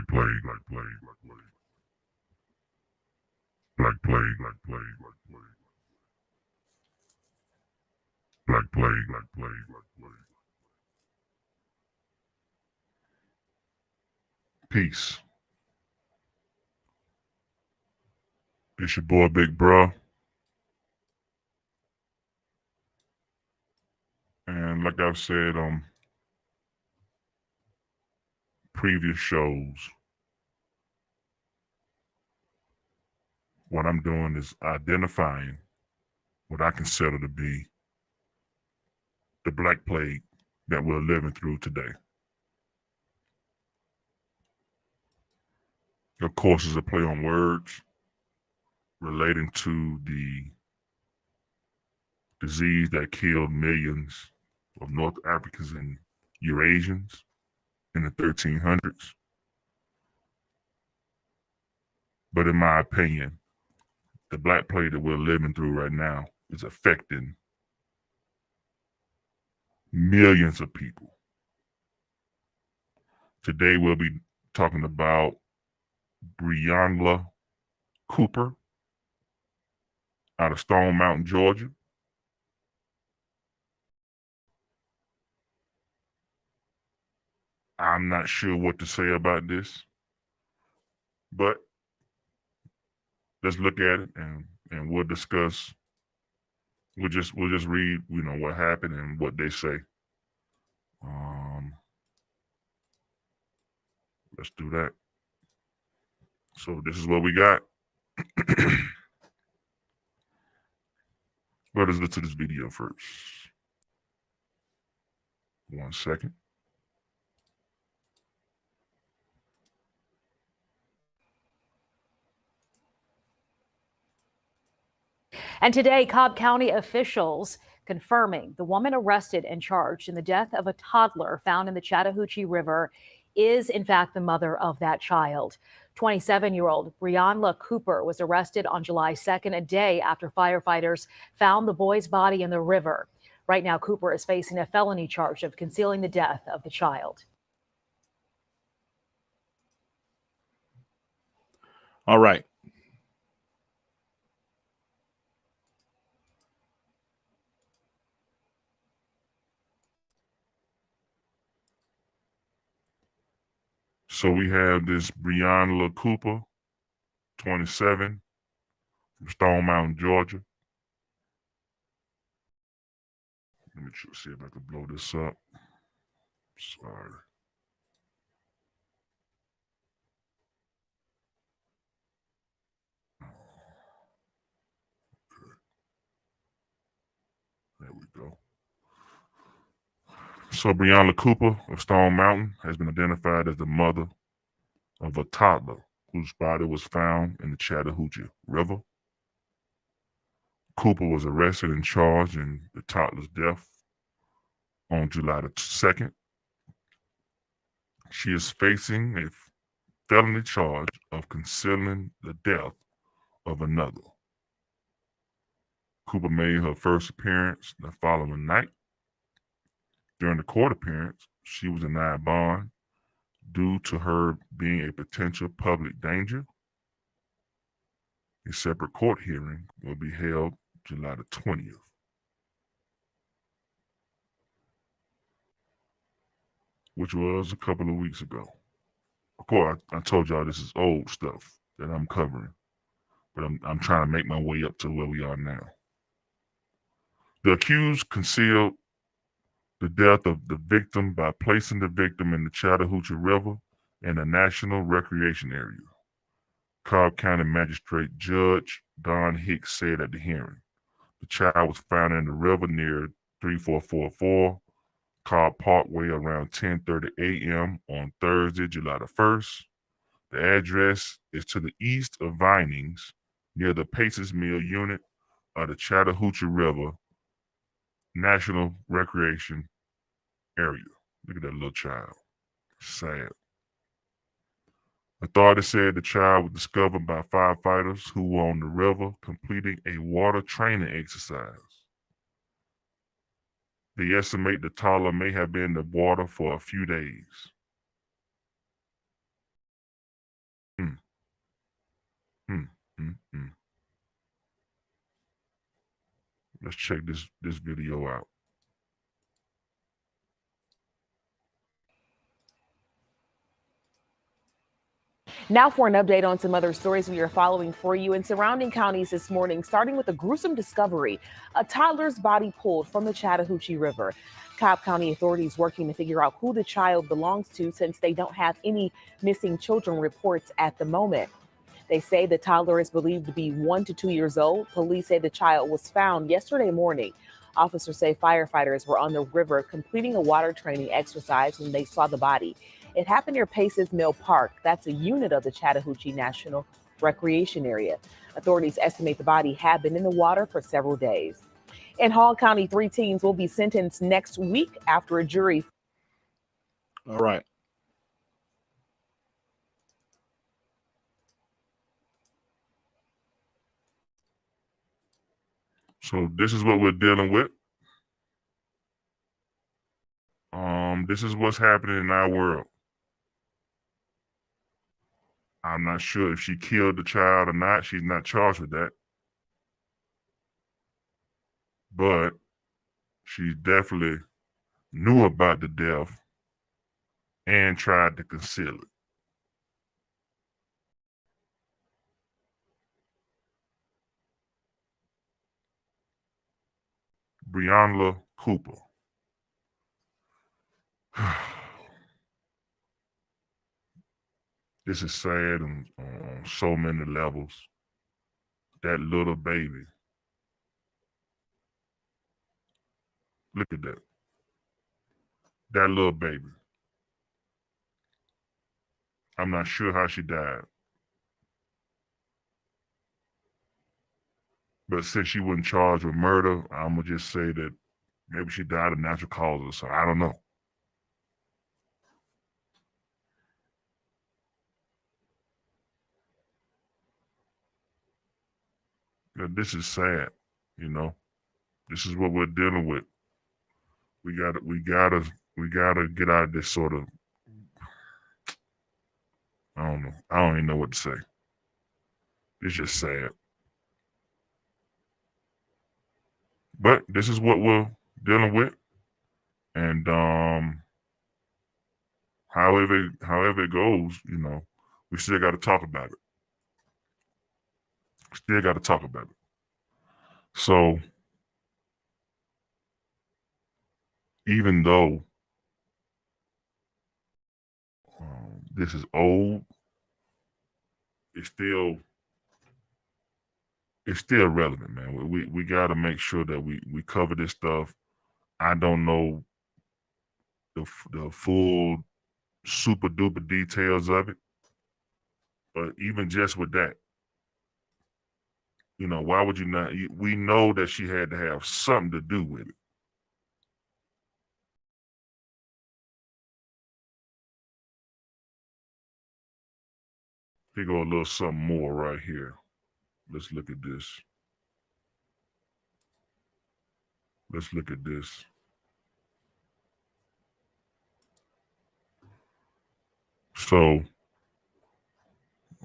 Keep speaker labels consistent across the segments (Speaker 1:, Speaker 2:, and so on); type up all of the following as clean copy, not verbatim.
Speaker 1: Black Plague, Black Plague, Black Plague, Black Plague, Black Plague, Black Plague, Black Plague, Black Plague, Black Plague. Peace. It's your boy Big Bruh. And like I've said on previous shows, what I'm doing is identifying what I consider to be the Black Plague that we're living through today. Of course, it's a play on words relating to the disease that killed millions of North Africans and Eurasians in the 1300s. But in my opinion, the Black Plague that we're living through right now is affecting millions of people. Today we'll be talking about Breyanla Cooper out of Stone Mountain, Georgia. I'm not sure what to say about this, but let's look at it and we'll discuss. We'll just read, what happened and what they say. Let's do that. So this is what we got. Let us listen to this video first. 1 second.
Speaker 2: And today, Cobb County officials confirming the woman arrested and charged in the death of a toddler found in the Chattahoochee River is, in fact, the mother of that child. 27-year-old Breyanla Cooper was arrested on July 2nd, a day after firefighters found the boy's body in the river. Right now, Cooper is facing a felony charge of concealing the death of the child.
Speaker 3: All right.
Speaker 1: So we have this Breyanla Cooper, 27, from Stone Mountain, Georgia. Let me see if I can blow this up. Sorry. Okay. There we go. So Breyanla Cooper of Stone Mountain has been identified as the mother of a toddler whose body was found in the Chattahoochee River. Cooper was arrested and charged in the toddler's death on July the 2nd. She is facing a felony charge of concealing the death of another. Cooper made her first appearance the following night. During the court appearance, she was denied bond due to her being a potential public danger. A separate court hearing will be held July the 20th. Which was a couple of weeks ago. Of course, I told y'all this is old stuff that I'm covering, but I'm trying to make my way up to where we are now. The accused concealed the death of the victim by placing the victim in the Chattahoochee River in a national recreation area. Cobb County Magistrate Judge Don Hicks said at the hearing, the child was found in the river near 3444 Cobb Parkway around 10:30 a.m. on Thursday, July the 1st. The address is to the east of Vinings, near the Paces Mill unit of the Chattahoochee River National Recreation Area. Look at that little child. Sad. Authorities said the child was discovered by firefighters who were on the river completing a water training exercise. They estimate the toddler may have been in the water for a few days. Hmm. Let's check this video out.
Speaker 3: Now for an update on some other stories we are following for you in surrounding counties this morning, starting with a gruesome discovery: a toddler's body pulled from the Chattahoochee River. Cobb County authorities working to figure out who the child belongs to, since they don't have any missing children reports at the moment. They say the toddler is believed to be 1 to 2 years old. Police say the child was found yesterday morning. Officers say firefighters were on the river completing a water training exercise when they saw the body. It happened near Paces Mill Park. That's a unit of the Chattahoochee National Recreation Area. Authorities estimate the body had been in the water for several days. In Hall County, 3 teens will be sentenced next week after a jury.
Speaker 4: All right.
Speaker 1: So this is what we're dealing with. This is what's happening in our world. I'm not sure if she killed the child or not. She's not charged with that. But she definitely knew about the death and tried to conceal it. Breyanla Cooper. This is sad on so many levels. That little baby. Look at that. That little baby. I'm not sure how she died. But since she wasn't charged with murder, I'm going to just say that maybe she died of natural causes. So I don't know. This is sad, you know. This is what we're dealing with. We gotta get out of this sort of, I don't know. I don't even know what to say. It's just sad. But this is what we're dealing with. And however it goes, you know, we still gotta talk about it. Still gotta talk about it. So even though this is old, it's still relevant, man. We got to make sure that we cover this stuff. I don't know the full super duper details of it, but even just with that, you know, why would you not? We know that she had to have something to do with it. Here go a little something more right here. Let's look at this. Let's look at this. So,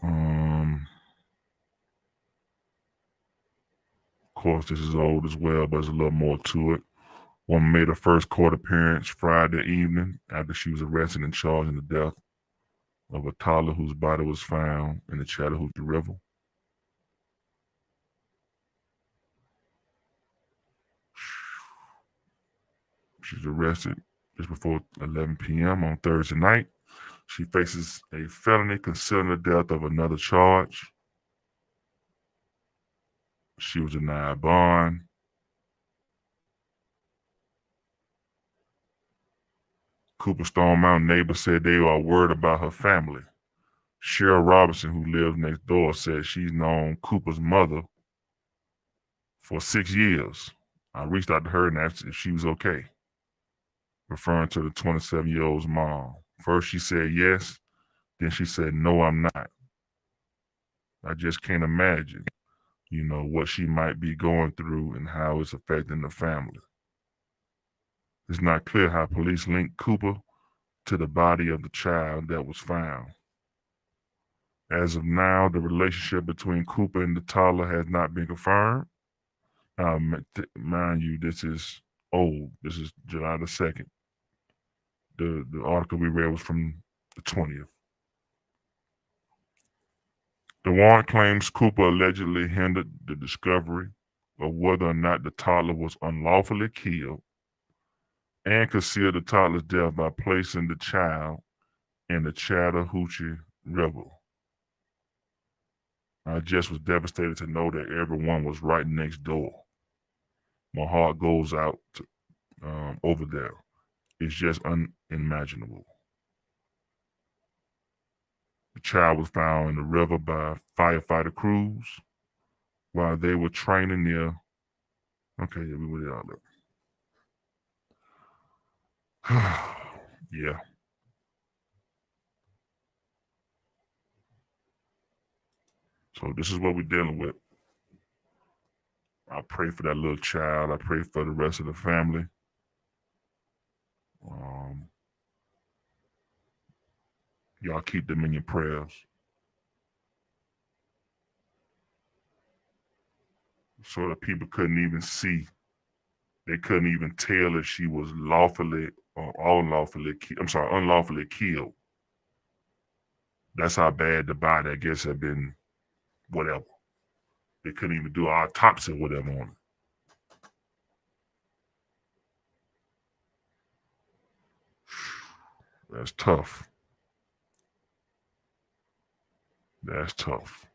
Speaker 1: of course, this is old as well, but there's a little more to it. Woman made her first court appearance Friday evening after she was arrested and charged in the death of a toddler whose body was found in the Chattahoochee River. She's arrested just before 11 p.m. on Thursday night. She faces a felony concealing the death of another charge. She was denied bond. Cooper Stone Mountain neighbors said they are worried about her family. Cheryl Robinson, who lives next door, said she's known Cooper's mother for 6 years. I reached out to her and asked if she was okay, referring to the 27-year-old's mom. First she said yes, then she said, no, I'm not. I just can't imagine, you know, what she might be going through and how it's affecting the family. It's not clear how police linked Cooper to the body of the child that was found. As of now, the relationship between Cooper and the toddler has not been confirmed. Mind you, this is old. This is July the 2nd. The article we read was from the 20th. The warrant claims Cooper allegedly hindered the discovery of whether or not the toddler was unlawfully killed and concealed the toddler's death by placing the child in the Chattahoochee River. I just was devastated to know that everyone was right next door. My heart goes out to, over there. It's just unimaginable. The child was found in the river by firefighter crews while they were training near. Okay, yeah, we went out there. Yeah. So this is what we're dealing with. I pray for that little child. I pray for the rest of the family. Y'all keep them in your prayers. So that people couldn't even see. They couldn't even tell if she was lawfully or unlawfully killed. That's how bad the body, I guess, had been, whatever. They couldn't even do an autopsy or whatever on it. That's tough. That's tough.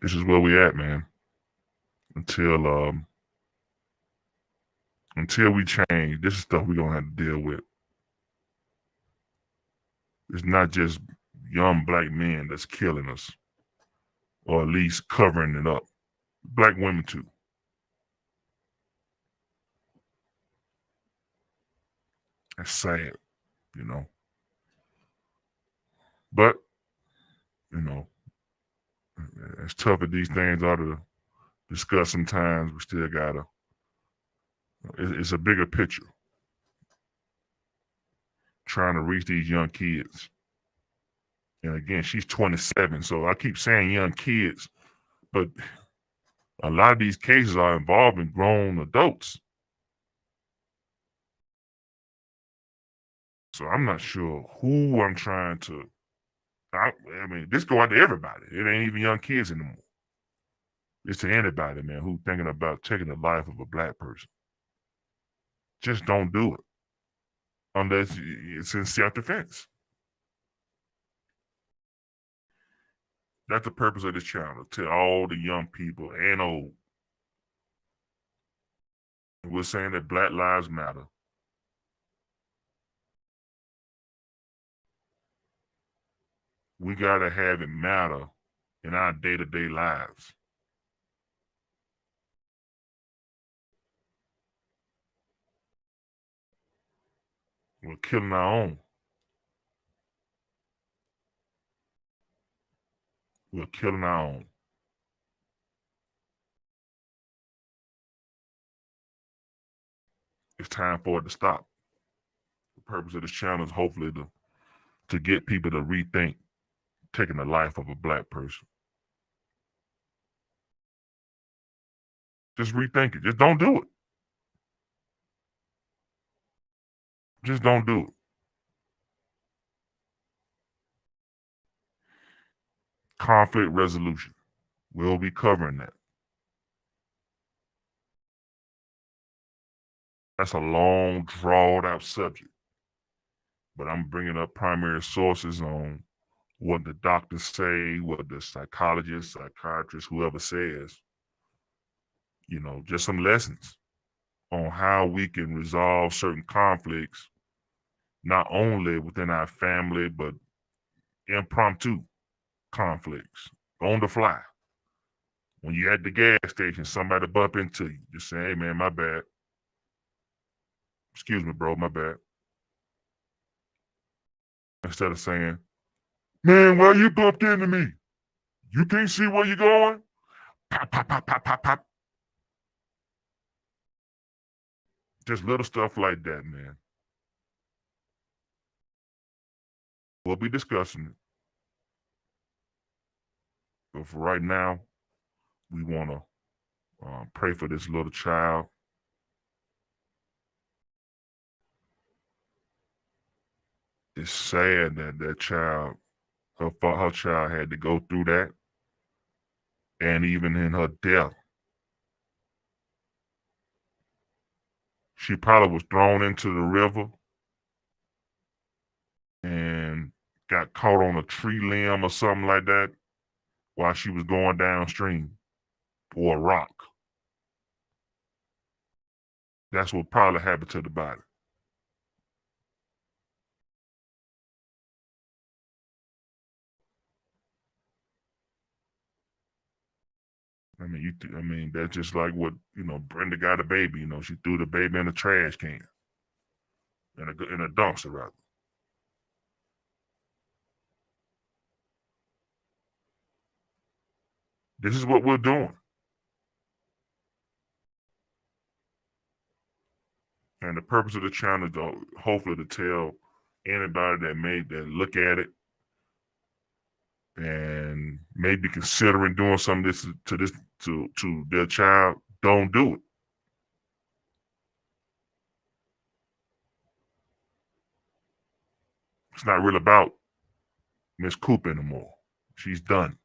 Speaker 1: This is where we at, man. Until we change, this is stuff we're gonna have to deal with. It's not just young black men that's killing us, or at least covering it up. Black women too. That's sad, you know. But, you know, as tough as these things are to discuss sometimes, we still gotta, it's a bigger picture. Trying to reach these young kids. And again, she's 27, so I keep saying young kids, but a lot of these cases are involving grown adults. So I'm not sure who I'm trying to, I mean, this go out to everybody. It ain't even young kids anymore. It's to anybody, man, who thinking about taking the life of a black person. Just don't do it unless it's in self-defense. That's the purpose of this channel, to all the young people and old. We're saying that Black Lives Matter. We gotta have it matter in our day-to-day lives. We're killing our own. We're killing our own. It's time for it to stop. The purpose of this channel is hopefully to get people to rethink taking the life of a black person. Just rethink it. Just don't do it. Just don't do it. Conflict resolution. We'll be covering that. That's a long, drawn-out subject. But I'm bringing up primary sources on what the doctors say, what the psychologists, psychiatrists, whoever says. You know, just some lessons on how we can resolve certain conflicts, not only within our family, but impromptu conflicts, on the fly. When you're at the gas station, somebody bump into you, just say, hey man, my bad. Excuse me, bro, my bad. Instead of saying, man, why you bumped into me? You can't see where you're going? Pop, pop, pop, pop, pop, pop. Just little stuff like that, man. We'll be discussing it. But for right now, we want to pray for this little child. It's sad that that child, her child had to go through that. And even in her death, she probably was thrown into the river and got caught on a tree limb or something like that while she was going downstream, or a rock. That's what probably happened to the body. I mean, that's just like what, Brenda got a baby. She threw the baby in a trash can, in a dumpster rather. This is what we're doing. And the purpose of the channel is hopefully to tell anybody that look at it and maybe considering doing some of this to their child, don't do it. It's not really about Miss Cooper anymore. She's done.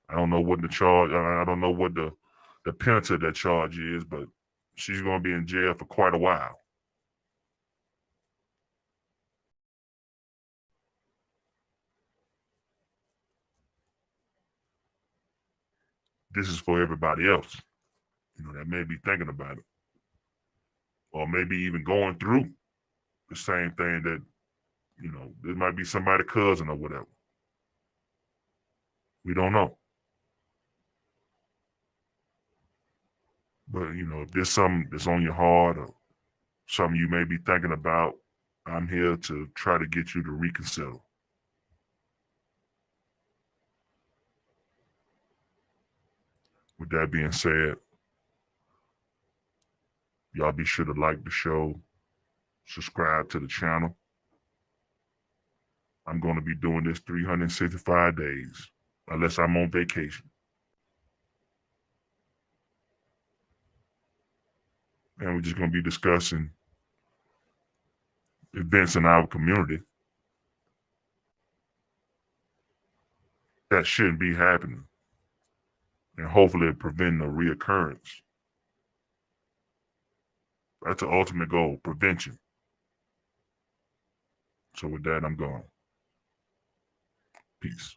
Speaker 1: I don't know what the charge. I don't know what the penalty of that charge is, but she's going to be in jail for quite a while. This is for everybody else, that may be thinking about it, or maybe even going through the same thing that, there might be somebody's cousin or whatever. We don't know. But, if there's something that's on your heart or something you may be thinking about, I'm here to try to get you to reconsider. With that being said, y'all be sure to like the show, subscribe to the channel. I'm going to be doing this 365 days, unless I'm on vacation. And we're just going to be discussing events in our community that shouldn't be happening, and hopefully prevent a reoccurrence. That's the ultimate goal, prevention. So with that, I'm gone. Peace.